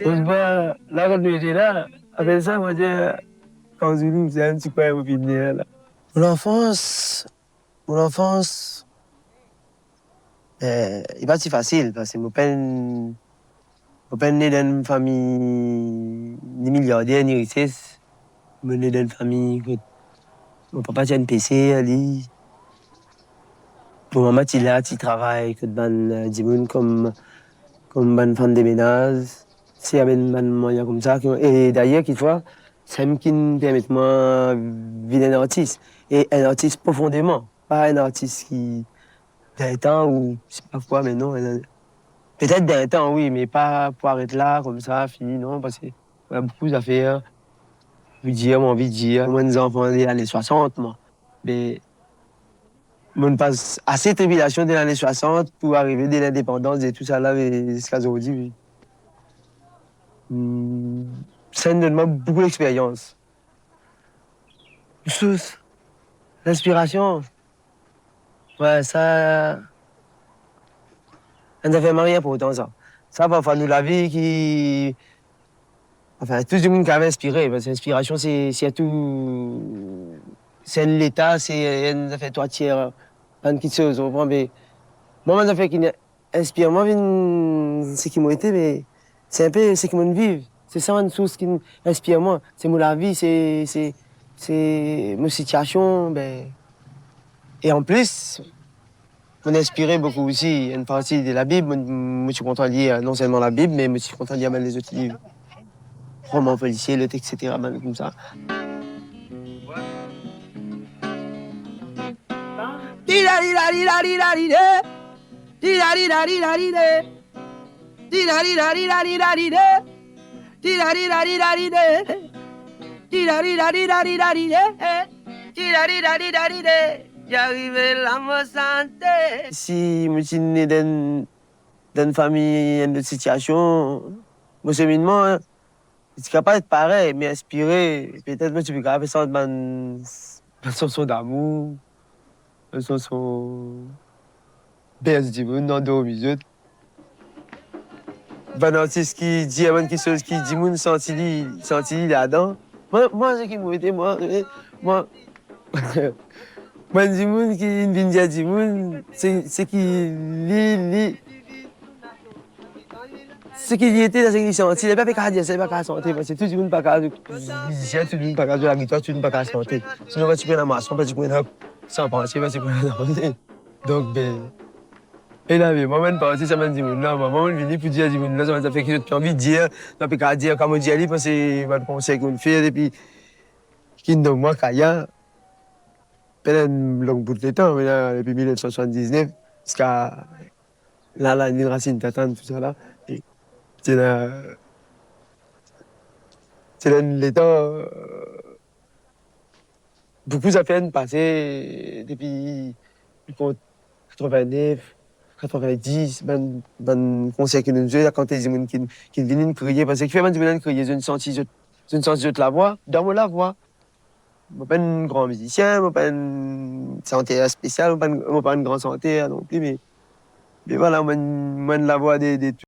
On se voit, là, quand nous étions là, après ça, moi, quand Zulu, c'est un petit peu au pinier, là. Mon enfance, mon enfance, n'est pas si facile, parce que mon père est né dans une famille ni milliardaire, ni richesse. Je suis né dans une famille, mon papa tient un PC, ali. Mon maman, il là, il travaille, que ban, dimoun, comme ban femme de ménage. C'est un ban moyen comme ça. Et d'ailleurs, qu'il fois, c'est même qui me permet de moi vivre un artiste. Et un artiste profondément. Pas un artiste qui, d'un temps ou, je sais pas quoi, mais non. Peut-être d'un temps, oui, mais pas pour arrêter là, comme ça, fini, non, parce qu'il y a beaucoup d'affaires. Je veux dire, moi, envie de dire, moi, des enfants des années 60, moi. Mais, on passe assez de tribulations des années 60 pour arriver dès l'indépendance et tout ça là, jusqu'à aujourd'hui, oui. Ça me demande beaucoup d'expérience. Chose, l'inspiration, ouais, ça ne fait rien pour autant, ça. Ça, parfois, nous, la vie qui. Enfin, tout le monde qui avait inspiré, parce que l'inspiration, c'est tout. C'est l'état, c'est ça fait trois tiers, plein de petites choses, on comprend, mais moi, ça fait qui inspire, moi, ce qui m'a été, mais c'est un peu ce qui m'a vécu. C'est ça une chose qui m'inspire, moi. C'est mon la vie, c'est mes situations, ben. Et en plus, m'a inspiré beaucoup aussi une partie de la Bible. Je suis content de lire non seulement la Bible, mais je suis content de lire même les autres livres. Romans policiers, le texte, etc., même comme ça. J'arrivais la me santé. Si je suis né dans une famille, dans une situation, mon cheminement, je suis capable d'être pareil, mais inspiré. Peut-être que je suis capable de faire une chanson d'amour, une chanson baisse du monde, dans deux minutes. Un artiste qui dit quelque chose qui dit moun senti là-dedans. Moi, ce qui m'a été, moi, moi, du monde qui vient dire du monde, c'est qui lit, ce qui était dans cette émission, il n'est pas qu'à dire, c'est pas qu'à chanter, parce que tout le monde pas qu'à musicien, tout le monde pas qu'à jouer la guitare, tout le monde pas qu'à chanter. Sinon, quand tu prends la maçon, tu prends sans penser, tu prends la chanter. Donc, ben, et là, mais moi, je pense ça m'a dit, non, moi, je viens pour dire, non, ça fait que j'ai envie de dire, ça fait qu'à dire, comme on dit, parce que c'est un conseil qu'on fait, et puis, qui nous moi, Kaya, pendant un long bout de temps, depuis 1979, jusqu'à là, la racine t'attend, tout ça là. C'est là. C'est dans les temps, beaucoup d'affaires passées depuis 89, 90, ben conseil que nous avons quand les gens qui viennent nous crier, parce que fait du bien crier, je ne sens la voix, dans la voix. Je ne suis pas un grand musicien, je ne suis pas une santé spéciale, je ne suis pas une grande santé non plus, mais voilà, moi, la voix des